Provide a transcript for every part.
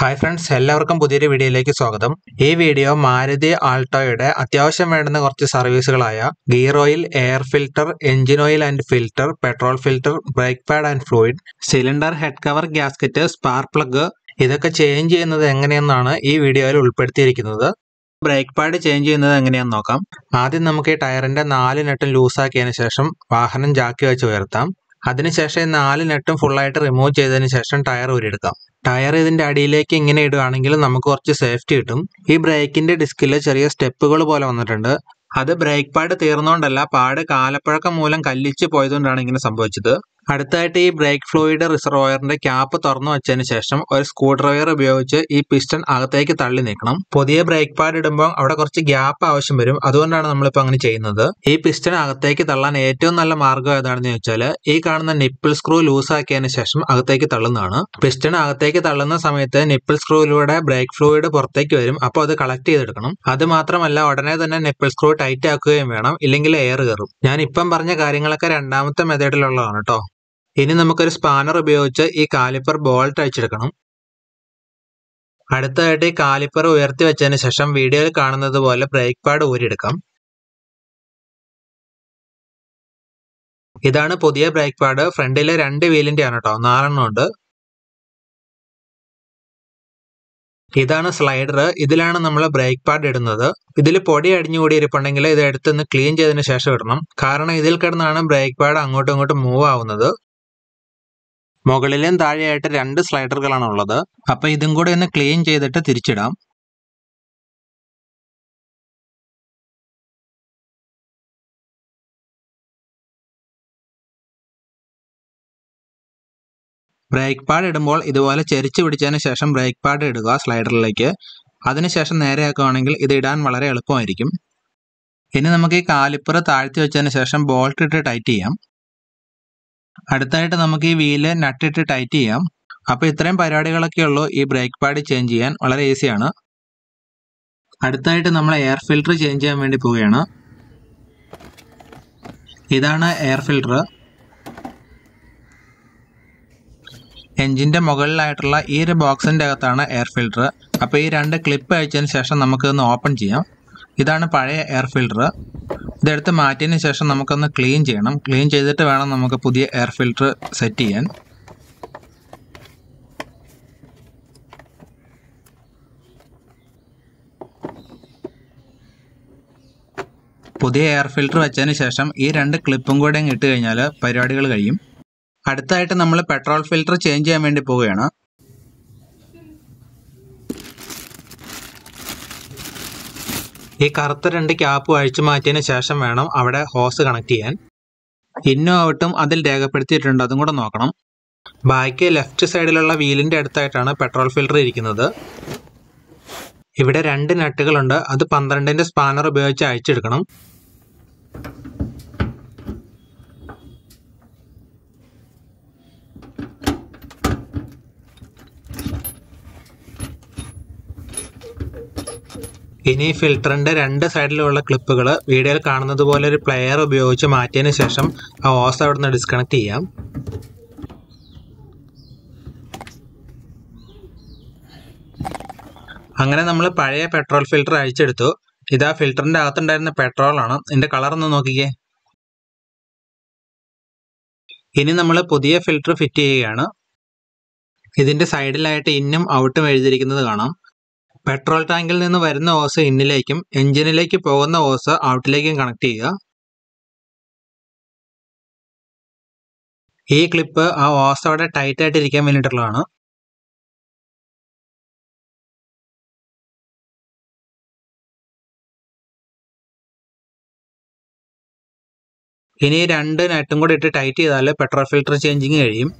Hi friends, എല്ലാവർക്കും പുതിയൊരു വീഡിയോയിലേക്ക് സ്വാഗതം. ഈ വീഡിയോ മാരുതി ആൾട്ടോയുടെ അത്യാവശ്യം വേണ്ടുന്ന കുറച്ച് സർവീസുകളായ gear oil, air filter, engine oil and filter, petrol filter, brake pad and fluid, cylinder, head cover gasket, spark plug ഇതൊക്കെ ചേഞ്ച് ചെയ്യുന്നത് എങ്ങനെയെന്നാണ് ഈ വീഡിയോയിൽ ഉൾപ്പെടുത്തിയിരിക്കുന്നത്. ബ്രേക്ക് പാഡ് ചേഞ്ച് ചെയ്യുന്നത് എങ്ങനെയാണെന്ന് നോക്കാം. ആദ്യം നമുക്ക് ഈ ടയറിന്റെ 4 നെട്ടും ലൂസാക്കിയതിനു ശേഷം വാഹനം ജാക്കി വെച്ച് ഉയർത്താം. അതിനുശേഷം ഈ 4 നെട്ടും ഫുള്ളായിട്ട് റിമൂവ് ചെയ്തതിന് ശേഷം ടയർ ഊരിയെടുക്കാം. ടയർ ഇതിന്റെ അടിയിലേക്ക് ഇങ്ങനെ ഇടുകയാണെങ്കിൽ നമുക്ക് കുറച്ച് സേഫ്റ്റി കിട്ടും. ഈ ബ്രേക്കിന്റെ ഡിസ്കിൽ ചെറിയ സ്റ്റെപ്പുകൾ പോലെ വന്നിട്ടുണ്ട്. അത് ബ്രേക്ക് പാഡ് തീർന്നുകൊണ്ടല്ല, പാഡ് കാലപ്പഴക്കം മൂലം കല്ലിച്ച് പോയതുകൊണ്ടാണ് ഇങ്ങനെ സംഭവിച്ചത്. അടുത്തായിട്ട് ഈ ബ്രേക്ക് ഫ്ലൂയിഡ് റിസർവോയറിന്റെ ക്യാപ്പ് തുറന്നു വെച്ചതിന് ശേഷം ഒരു സ്ക്രൂ ഡ്രൈവർ ഉപയോഗിച്ച് ഈ പിസ്റ്റൺ അകത്തേക്ക് തള്ളി നീക്കണം. പുതിയ ബ്രേക്ക് പാഡ് ഇടുമ്പോൾ അവിടെ കുറച്ച് ഗ്യാപ്പ് ആവശ്യം വരും. അതുകൊണ്ടാണ് നമ്മളിപ്പോൾ അങ്ങനെ ചെയ്യുന്നത്. ഈ പിസ്റ്റൺ അകത്തേക്ക് തള്ളാൻ ഏറ്റവും നല്ല മാർഗം ഏതാണെന്ന് ചോദിച്ചാൽ ഈ കാണുന്ന നിപ്പിൾ സ്ക്രൂ ലൂസാക്കിയതിന് ശേഷം അകത്തേക്ക് തള്ളുന്നതാണ്. പിസ്റ്റൺ അകത്തേക്ക് തള്ളുന്ന സമയത്ത് നിപ്പിൾ സ്ക്രൂയിലൂടെ ബ്രേക്ക് ഫ്ലൂയിഡ് പുറത്തേക്ക് വരും. അപ്പോൾ അത് കളക്ട് ചെയ്തെടുക്കണം. അത് മാത്രമല്ല, ഉടനെ തന്നെ നിപ്പിൾ സ്ക്രൂ ടൈറ്റ് ആക്കുകയും വേണം, ഇല്ലെങ്കിൽ എയർ കയറും. ഞാൻ ഇപ്പം പറഞ്ഞ കാര്യങ്ങളൊക്കെ രണ്ടാമത്തെ മെത്തേഡിലുള്ളതാണ് കേട്ടോ. ഇനി നമുക്കൊരു സ്പാനർ ഉപയോഗിച്ച് ഈ കാലിപ്പർ ബോൾട്ട് അഴിച്ചെടുക്കണം. അടുത്തതായിട്ട് ഈ കാലിപ്പർ ഉയർത്തി വെച്ചതിന് ശേഷം വീഡിയോയിൽ കാണുന്നത് പോലെ ബ്രേക്ക് പാഡ് ഊരിയെടുക്കാം. ഇതാണ് പുതിയ ബ്രേക്ക് പാഡ്. ഫ്രണ്ടിലെ 2 വീലിന്റെ ആണ് കേട്ടോ, 4 എണ്ണം ഉണ്ട്. ഇതാണ് സ്ലൈഡർ. ഇതിലാണ് നമ്മൾ ബ്രേക്ക് പാഡ് ഇടുന്നത്. ഇതിൽ പൊടി അടിഞ്ഞുകൂടി ഇരിപ്പുണ്ടെങ്കിൽ ഇത് എടുത്തൊന്ന് ക്ലീൻ ചെയ്തതിന് ശേഷം ഇടണം. കാരണം ഇതിൽ കിടന്നാണ് ബ്രേക്ക് പാഡ് അങ്ങോട്ടും ഇങ്ങോട്ടും മൂവ് ആവുന്നത്. മുകളിലും താഴെയായിട്ട് 2 സ്ലൈഡറുകളാണ് ഉള്ളത്. അപ്പൊ ഇതും കൂടെ ഒന്ന് ക്ലീൻ ചെയ്തിട്ട് തിരിച്ചിടാം. ബ്രേക്ക് പാഡ് ഇടുമ്പോൾ ഇതുപോലെ ചെരിച്ചു പിടിച്ചതിന് ശേഷം ബ്രേക്ക് പാഡ് ഇടുക സ്ലൈഡറിലേക്ക്. അതിനുശേഷം നേരെയാക്കുകയാണെങ്കിൽ ഇത് ഇടാൻ വളരെ എളുപ്പമായിരിക്കും. ഇനി നമുക്ക് ഈ കാലിപ്പർ താഴ്ത്തി വെച്ചതിന് ശേഷം ബോൾട്ട് ഇട്ട് ടൈറ്റ് ചെയ്യാം. അടുത്തായിട്ട് നമുക്ക് ഈ വീല് നട്ടിട്ട് ടൈറ്റ് ചെയ്യാം. അപ്പോൾ ഇത്രയും പരിപാടികളൊക്കെ ഉള്ളൂ ഈ ബ്രേക്ക് പാഡ് ചേഞ്ച് ചെയ്യാൻ. വളരെ ഈസിയാണ്. അടുത്തായിട്ട് നമ്മൾ എയർ ഫിൽട്ടർ ചേഞ്ച് ചെയ്യാൻ വേണ്ടി പോവുകയാണ്. ഇതാണ് എയർ ഫിൽട്ടർ. എഞ്ചിന്റെ മുകളിലായിട്ടുള്ള ഈ ഒരു ബോക്സിന്റെ അകത്താണ് എയർ ഫിൽട്ടർ. അപ്പോൾ ഈ 2 ക്ലിപ്പ് അയച്ചതിന് ശേഷം നമുക്കൊന്ന് ഓപ്പൺ ചെയ്യാം. ഇതാണ് പഴയ എയർ ഫിൽട്ടർ. ഇതെടുത്ത് മാറ്റിയതിന് ശേഷം നമുക്കൊന്ന് ക്ലീൻ ചെയ്യണം. ക്ലീൻ ചെയ്തിട്ട് വേണം നമുക്ക് പുതിയ എയർ ഫിൽട്ടർ സെറ്റ് ചെയ്യാൻ. പുതിയ എയർ ഫിൽട്ടർ വെച്ചതിന് ശേഷം ഈ 2 ക്ലിപ്പും കൂടെ ഇട്ട് കഴിഞ്ഞാൽ പരിപാടികൾ കഴിയും. അടുത്തായിട്ട് നമ്മൾ പെട്രോൾ ഫിൽട്ടർ ചേഞ്ച് ചെയ്യാൻ വേണ്ടി പോവുകയാണ്. ഈ കറുത്ത 2 ക്യാപ്പ് അഴിച്ചു മാറ്റിയതിന് ശേഷം വേണം അവിടെ ഹോസ് കണക്ട് ചെയ്യാൻ. ഇന്നും ഔട്ടും അതിൽ രേഖപ്പെടുത്തിയിട്ടുണ്ട്, അതും കൂടെ നോക്കണം. ബാക്കി ലെഫ്റ്റ് സൈഡിലുള്ള വീലിന്റെ അടുത്തായിട്ടാണ് പെട്രോൾ ഫിൽട്ടർ ഇരിക്കുന്നത്. ഇവിടെ 2 നട്ടുകളുണ്ട്. അത് 12ന്റെ സ്പാനർ ഉപയോഗിച്ച് അഴിച്ചെടുക്കണം. ഇനി ഫിൽറ്ററിന്റെ 2 സൈഡിലുള്ള ക്ലിപ്പുകൾ വീഡിയോയിൽ കാണുന്നത് പോലെ ഒരു പ്ലെയർ ഉപയോഗിച്ച് മാറ്റിയതിന് ശേഷം ആ ഹോസ് അവിടെ നിന്ന് ഡിസ്കണക്ട് ചെയ്യാം. അങ്ങനെ നമ്മൾ പഴയ പെട്രോൾ ഫിൽറ്റർ അഴിച്ചെടുത്തു. ഇതാ ഫിൽറ്ററിന്റെ അകത്തുണ്ടായിരുന്ന പെട്രോളാണ്. ഇതിന്റെ കളർ ഒന്ന് നോക്കിക്കേ. ഇനി നമ്മൾ പുതിയ ഫിൽറ്റർ ഫിറ്റ് ചെയ്യുകയാണ്. ഇതിന്റെ സൈഡിലായിട്ട് ഇന്നും ഔട്ടും എഴുതിയിരിക്കുന്നത് കാണാം. പെട്രോൾ ടാങ്കിൽ നിന്ന് വരുന്ന ഹോസ് ഇന്നിലേക്കും എഞ്ചിനിലേക്ക് പോകുന്ന ഹോസ് ഔട്ടിലേക്കും കണക്ട് ചെയ്യുക. ഈ ക്ലിപ്പ് ആ ഹോസ് അവിടെ ടൈറ്റ് ആയിട്ട് ഇരിക്കാൻ വേണ്ടിയിട്ടുള്ളതാണ്. ഇനി 2 നട്ടും കൂടി ഇട്ട് ടൈറ്റ് ചെയ്താൽ പെട്രോൾ ഫിൽട്ടർ ചേഞ്ചിങ് കഴിയും.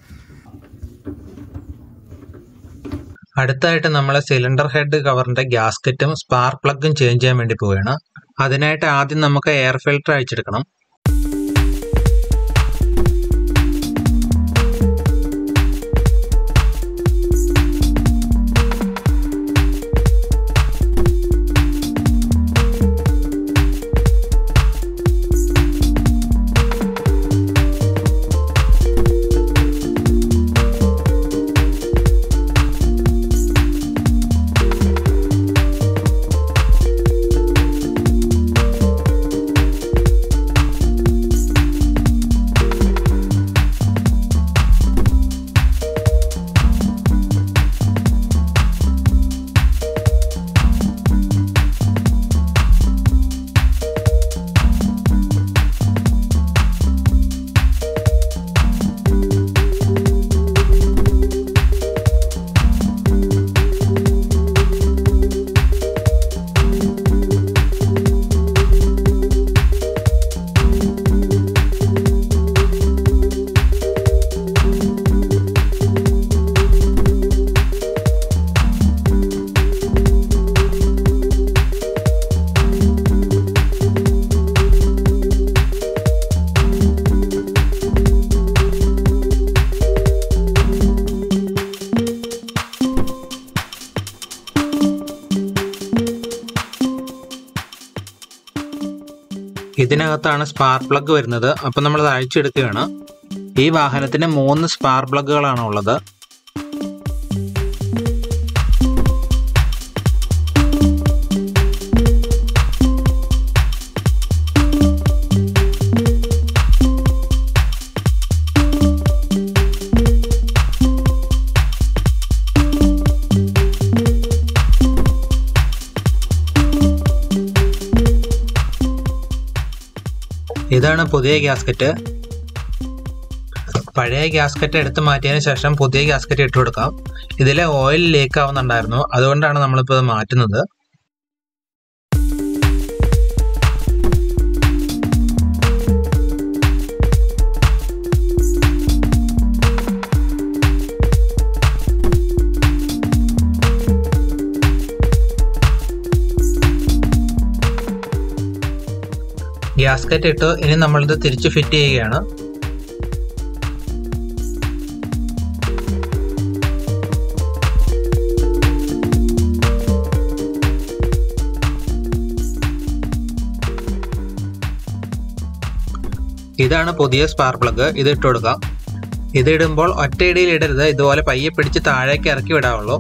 അടുത്തായിട്ട് നമ്മൾ സിലിണ്ടർ ഹെഡ് കവറിന്റെ ഗ്യാസ്കറ്റും സ്പാർക്ക് പ്ലഗും ചേഞ്ച് ചെയ്യാൻ വേണ്ടി പോവുകയാണ്. അതിനായിട്ട് ആദ്യം നമുക്ക് എയർ ഫിൽട്ടർ അഴിച്ചെടുക്കണം. ഇതിനകത്താണ് സ്പാർക്ക് പ്ലഗ് വരുന്നത്. അപ്പോൾ നമ്മൾ അത് അഴിച്ചെടുക്കുകയാണ്. ഈ വാഹനത്തിന് 3 സ്പാർക്ക് പ്ലഗുകളാണ് ഉള്ളത്. ഇതാണ് പുതിയ ഗ്യാസ്കറ്റ്. പഴയ ഗ്യാസ്കറ്റ് എടുത്ത് മാറ്റിയതിന് ശേഷം പുതിയ ഗ്യാസ്കറ്റ് ഇട്ട് കൊടുക്കാം. ഇതിലെ ഓയിൽ ലീക്ക് ആവുന്നുണ്ടായിരുന്നു, അതുകൊണ്ടാണ് നമ്മളിപ്പോൾ ഇത് മാറ്റുന്നത്. ഗ്യാസ്കറ്റ് ഇട്ടു. ഇനി നമ്മളിത് തിരിച്ച് ഫിറ്റ് ചെയ്യുകയാണ്. ഇതാണ് പുതിയ സ്പാർക്ക് പ്ലഗ്. ഇത് ഇട്ട് കൊടുക്കാം. ഇത് ഇടുമ്പോൾ ഒറ്റയടിയിൽ ഇടരുത്, ഇതുപോലെ പയ്യെ പിടിച്ച് താഴേക്ക് ഇറക്കി വിടാവുള്ളൂ.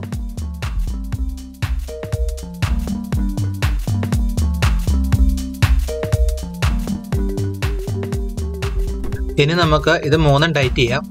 ഇനി നമുക്ക് ഇത് 3 ടൈറ്റ് ചെയ്യാം.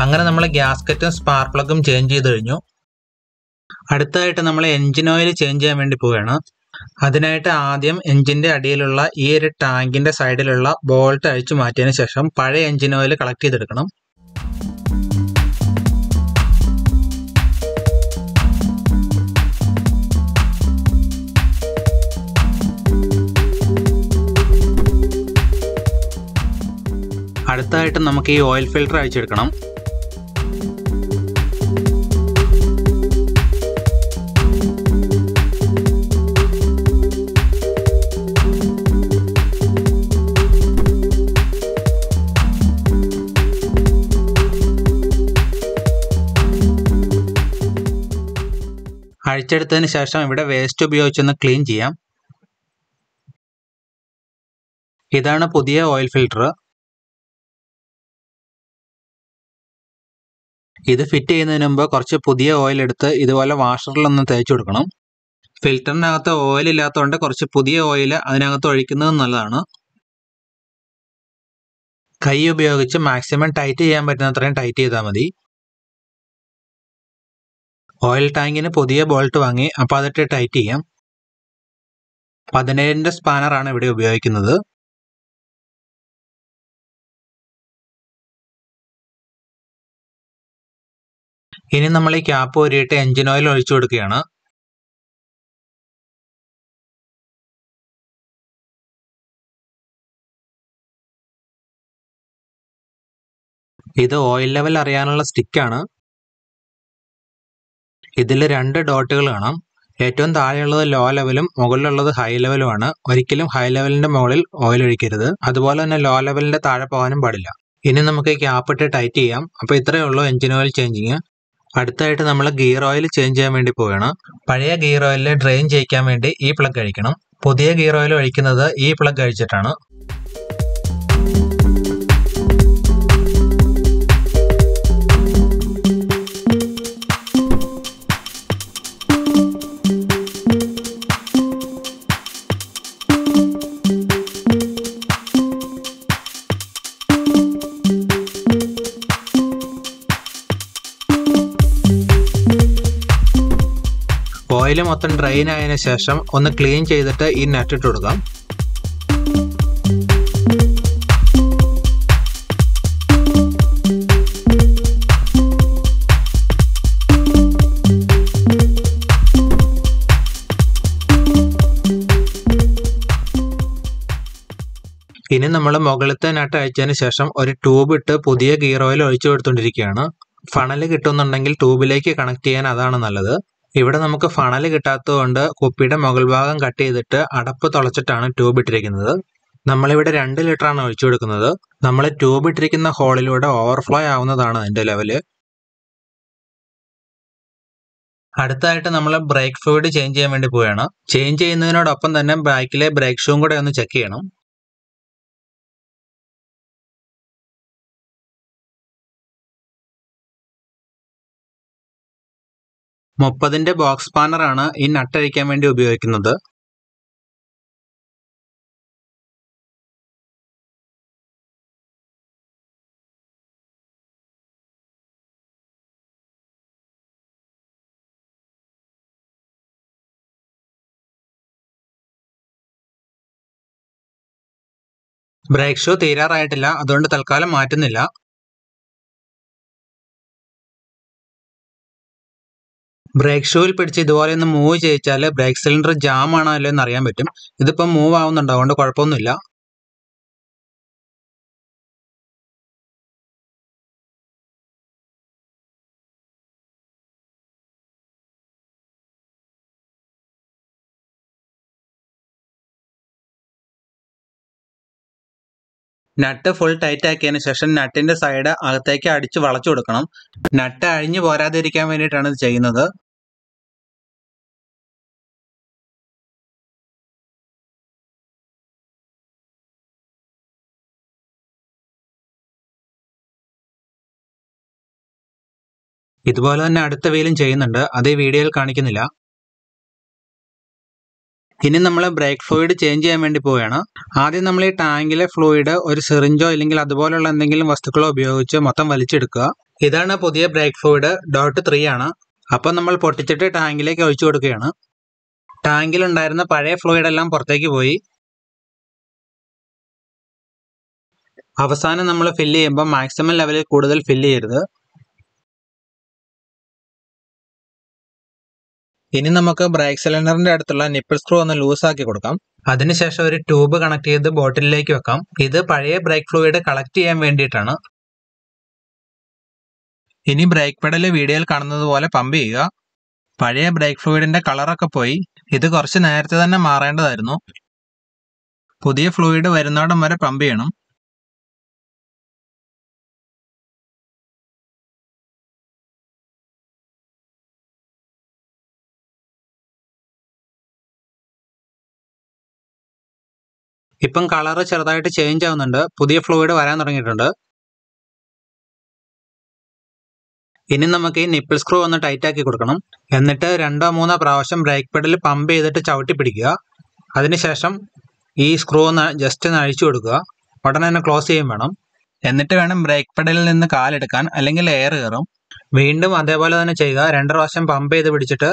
അങ്ങനെ നമ്മൾ ഗ്യാസ്കറ്റും സ്പാർക്ക് പ്ലഗും ചേഞ്ച് ചെയ്ത് കഴിഞ്ഞു. അടുത്തതായിട്ട് നമ്മൾ എൻജിൻ ഓയിൽ ചേഞ്ച് ചെയ്യാൻ വേണ്ടി പോവുകയാണ്. അതിനായിട്ട് ആദ്യം എൻജിൻ്റെ അടിയിലുള്ള ഈ ഒരു ടാങ്കിൻ്റെ സൈഡിലുള്ള ബോൾട്ട് അഴിച്ചു മാറ്റിയതിന് ശേഷം പഴയ എൻജിൻ ഓയിൽ കളക്ട് ചെയ്തെടുക്കണം. അടുത്തതായിട്ട് നമുക്ക് ഈ ഓയിൽ ഫിൽട്ടർ അഴിച്ചെടുക്കണം. അഴിച്ചെടുത്തതിന് ശേഷം ഇവിടെ വേസ്റ്റ് ഉപയോഗിച്ചൊന്ന് ക്ലീൻ ചെയ്യാം. ഇതാണ് പുതിയ ഓയിൽ ഫിൽട്ടർ. ഇത് ഫിറ്റ് ചെയ്യുന്നതിന് മുമ്പ് കുറച്ച് പുതിയ ഓയിൽ എടുത്ത് ഇതുപോലെ വാഷറിലൊന്ന് തേച്ച് കൊടുക്കണം. ഫിൽറ്ററിനകത്ത് ഓയിൽ ഇല്ലാത്തതുകൊണ്ട് കുറച്ച് പുതിയ ഓയിൽ അതിനകത്ത് ഒഴിക്കുന്നത് നല്ലതാണ്. കൈ ഉപയോഗിച്ച് മാക്സിമം ടൈറ്റ് ചെയ്യാൻ പറ്റുന്നത്രയും ടൈറ്റ് ചെയ്താൽ മതി. ഓയിൽ ടാങ്കിന് പുതിയ ബോൾട്ട് വാങ്ങി, അപ്പോൾ അതിട്ട് ടൈറ്റ് ചെയ്യാം. 17ന്റെ സ്പാനറാണ് ഇവിടെ ഉപയോഗിക്കുന്നത്. ഇനി നമ്മൾ ഈ ക്യാപ്പ് ഊരിയിട്ട് എഞ്ചിൻ ഓയിൽ ഒഴിച്ചു കൊടുക്കുകയാണ്. ഇത് ഓയിൽ ലെവൽ അറിയാനുള്ള സ്റ്റിക്കാണ്. ഇതിൽ 2 ഡോട്ടുകൾ കാണാം. ഏറ്റവും താഴെയുള്ളത് ലോ ലെവലും മുകളിലുള്ളത് ഹൈ ലെവലുമാണ്. ഒരിക്കലും ഹൈ ലെവലിന്റെ മുകളിൽ ഓയിൽ ഒഴിക്കരുത്. അതുപോലെ തന്നെ ലോ ലെവലിന്റെ താഴെ പോകാനും പാടില്ല. ഇനി നമുക്ക് ഈ ക്യാപ്പ് ഇട്ട് ടൈറ്റ് ചെയ്യാം. അപ്പോൾ ഇത്രയേ ഉള്ളൂ എഞ്ചിൻ ഓയിൽ ചേഞ്ചിങ്. അടുത്തായിട്ട് നമ്മൾ ഗിയർ ഓയിൽ ചേഞ്ച് ചെയ്യാൻ വേണ്ടി പോവുകയാണ്. പഴയ ഗിയർ ഓയിലിൽ ഡ്രെയിൻ ചെയ്യിക്കാൻ വേണ്ടി ഈ പ്ലഗ് അഴിക്കണം. പുതിയ ഗിയർ ഓയിൽ ഒഴിക്കുന്നത് ഈ പ്ലഗ് അഴിച്ചിട്ടാണ്. ഓയിൽ മൊത്തം ഡ്രെയിൻ ആയതിനു ശേഷം ഒന്ന് ക്ലീൻ ചെയ്തിട്ട് ഈ നട്ട് ഇട്ട് കൊടുക്കാം. ഇനി നമ്മൾ മുകളിലത്തെ നട്ട് അഴിച്ചതിന് ശേഷം ഒരു ട്യൂബ് ഇട്ട് പുതിയ ഗിയർ ഓയിൽ ഒഴിച്ചു കൊടുത്തുകൊണ്ടിരിക്കുകയാണ്. ഫണൽ കിട്ടുന്നുണ്ടെങ്കിൽ ട്യൂബിലേക്ക് കണക്ട് ചെയ്യാൻ അതാണ് നല്ലത്. ഇവിടെ നമുക്ക് ഫണൽ കിട്ടാത്തതുകൊണ്ട് കുപ്പിയുടെ മുകൾ ഭാഗം കട്ട് ചെയ്തിട്ട് അടപ്പ് തുളച്ചിട്ടാണ് ട്യൂബ് ഇട്ടിരിക്കുന്നത്. നമ്മളിവിടെ 2 ലിറ്ററാണ് ഒഴിച്ചു കൊടുക്കുന്നത്. നമ്മൾ ട്യൂബ് ഇട്ടിരിക്കുന്ന ഹോളിലൂടെ ഓവർഫ്ലോ ആവുന്നതാണ് അതിന്റെ ലെവല്. അടുത്തായിട്ട് നമ്മൾ ബ്രേക്ക് ഫ്ലൂയിഡ് ചേഞ്ച് ചെയ്യാൻ വേണ്ടി പോവുകയാണ്. ചേഞ്ച് ചെയ്യുന്നതിനോടൊപ്പം തന്നെ ബൈക്കിലെ ബ്രേക്ക് ഷൂവും കൂടെ ഒന്ന് ചെക്ക് ചെയ്യണം. മുപ്പതിന്റെ ബോക്സ് സ്പാനറാണ് ഈ നട്ട് അഴിക്കാൻ വേണ്ടി ഉപയോഗിക്കുന്നത്. ബ്രേക്ക് ഷൂ തീരാറായിട്ടില്ല, അതുകൊണ്ട് തൽക്കാലം മാറ്റുന്നില്ല. ബ്രേക്ക് ഷൂവിൽ പിടിച്ച് ഇതുപോലെ ഒന്ന് മൂവ് ചെയ്യിച്ചാൽ ബ്രേക്ക് സിലിണ്ടർ ജാം ആണോ അല്ലോ എന്ന് അറിയാൻ പറ്റും. ഇതിപ്പോൾ മൂവ് ആവുന്നുണ്ട്, അതുകൊണ്ട് കുഴപ്പമൊന്നുമില്ല. നട്ട് ഫുൾ ടൈറ്റ് ആക്കിയതിന് ശേഷം നട്ടിന്റെ സൈഡ് അകത്തേക്ക് അടിച്ച് വളച്ചു കൊടുക്കണം. നട്ട് അഴിഞ്ഞു പോരാതിരിക്കാൻ വേണ്ടിയിട്ടാണ് ഇത് ചെയ്യുന്നത്. ഇതുപോലെ തന്നെ അടുത്ത വീലും ചെയ്യുന്നുണ്ട്, അത് ഈ വീഡിയോയിൽ കാണിക്കുന്നില്ല. ഇനി നമ്മൾ ബ്രേക്ക് ഫ്ലൂയിഡ് ചേഞ്ച് ചെയ്യാൻ വേണ്ടി പോവുകയാണ്. ആദ്യം നമ്മൾ ഈ ടാങ്കിലെ ഫ്ലൂയിഡ് ഒരു സിറിഞ്ചോ അല്ലെങ്കിൽ അതുപോലുള്ള എന്തെങ്കിലും വസ്തുക്കളോ ഉപയോഗിച്ച് മൊത്തം വലിച്ചെടുക്കുക. ഇതാണ് പുതിയ ബ്രേക്ക് ഫ്ലൂയിഡ്, ഡോട്ട് 3 ആണ്. അപ്പം നമ്മൾ പൊട്ടിച്ചിട്ട് ടാങ്കിലേക്ക് ഒഴിച്ചു കൊടുക്കുകയാണ്. ടാങ്കിലുണ്ടായിരുന്ന പഴയ ഫ്ലൂയിഡ് എല്ലാം പുറത്തേക്ക് പോയി. അവസാനം നമ്മൾ ഫില്ല് ചെയ്യുമ്പോൾ മാക്സിമം ലെവലിൽ കൂടുതൽ ഫില്ല് ചെയ്യരുത്. ഇനി നമുക്ക് ബ്രേക്ക് സിലിണ്ടറിന്റെ അടുത്തുള്ള നിപ്പിൾ സ്ക്രൂ ഒന്ന് ലൂസ് ആക്കി കൊടുക്കാം. അതിനുശേഷം ഒരു ട്യൂബ് കണക്ട് ചെയ്ത് ബോട്ടിലേക്ക് വെക്കാം. ഇത് പഴയ ബ്രേക്ക് ഫ്ലൂയിഡ് കളക്ട് ചെയ്യാൻ വേണ്ടിയിട്ടാണ്. ഇനി ബ്രേക്ക് പെഡൽ വീഡിയോയിൽ കാണുന്നത് പോലെ പമ്പ് ചെയ്യുക. പഴയ ബ്രേക്ക് ഫ്ലൂയിഡിന്റെ കളറൊക്കെ പോയി. ഇത് കുറച്ച് നേരത്തെ തന്നെ മാറേണ്ടതായിരുന്നു. പുതിയ ഫ്ലൂയിഡ് വരുന്നോടം വരെ പമ്പ് ചെയ്യണം. ഇപ്പം കളർ ചെറുതായിട്ട് ചേഞ്ച് ആവുന്നുണ്ട്, പുതിയ ഫ്ലൂയിഡ് വരാൻ തുടങ്ങിയിട്ടുണ്ട്. ഇനി നമുക്ക് ഈ നിപ്പിൾ സ്ക്രൂ ഒന്ന് ടൈറ്റ് ആക്കി കൊടുക്കണം. എന്നിട്ട് 2-3 പ്രാവശ്യം ബ്രേക്ക് പെഡൽ പമ്പ് ചെയ്തിട്ട് ചവിട്ടി പിടിക്കുക. അതിനുശേഷം ഈ സ്ക്രൂ ഒന്ന് ജസ്റ്റ് ഒന്ന് അഴിച്ചു കൊടുക്കുക. ഉടനെ തന്നെ ക്ലോസ് ചെയ്യും വേണം. എന്നിട്ട് വേണം ബ്രേക്ക് പെഡലിൽ നിന്ന് കാലെടുക്കാൻ, അല്ലെങ്കിൽ എയർ കയറും. വീണ്ടും അതേപോലെ തന്നെ ചെയ്യുക. 2 പ്രാവശ്യം പമ്പ് ചെയ്ത് പിടിച്ചിട്ട്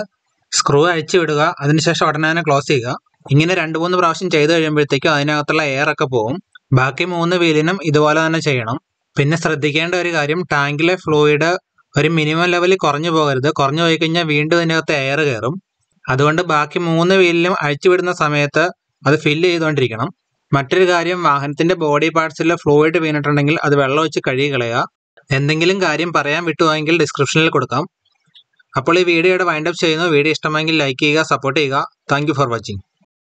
സ്ക്രൂ അഴിച്ചു വിടുക. അതിനുശേഷം ഉടനെ തന്നെ ക്ലോസ് ചെയ്യുക. ഇങ്ങനെ 2-3 പ്രാവശ്യം ചെയ്ത് കഴിയുമ്പോഴത്തേക്കും അതിനകത്തുള്ള എയർ ഒക്കെ പോകും. ബാക്കി 3 വീലിനും ഇതുപോലെ തന്നെ ചെയ്യണം. പിന്നെ ശ്രദ്ധിക്കേണ്ട ഒരു കാര്യം, ടാങ്കിലെ ഫ്ലൂയിഡ് ഒരു മിനിമം ലെവലിൽ കുറഞ്ഞു പോകരുത്. കുറഞ്ഞു പോയി കഴിഞ്ഞാൽ വീണ്ടും ഇതിനകത്ത് എയർ കയറും. അതുകൊണ്ട് ബാക്കി 3 വീലിലും അഴിച്ചുവിടുന്ന സമയത്ത് അത് ഫില്ല് ചെയ്തുകൊണ്ടിരിക്കണം. മറ്റൊരു കാര്യം, വാഹനത്തിന്റെ ബോഡി പാർട്സിൽ ഫ്ലൂയിഡ് വീണിട്ടുണ്ടെങ്കിൽ അത് വെള്ളം ഒഴിച്ച് കഴുകി കളയുക. എന്തെങ്കിലും കാര്യം പറയാൻ വിട്ടുപോയെങ്കിൽ ഡിസ്ക്രിപ്ഷനിൽ കൊടുക്കാം. അപ്പോൾ ഈ വീഡിയോയുടെ വൈൻഡപ്പ് ചെയ്യുന്നു. വീഡിയോ ഇഷ്ടമെങ്കിൽ ലൈക്ക് ചെയ്യുക, സപ്പോർട്ട് ചെയ്യുക. Thank you for watching.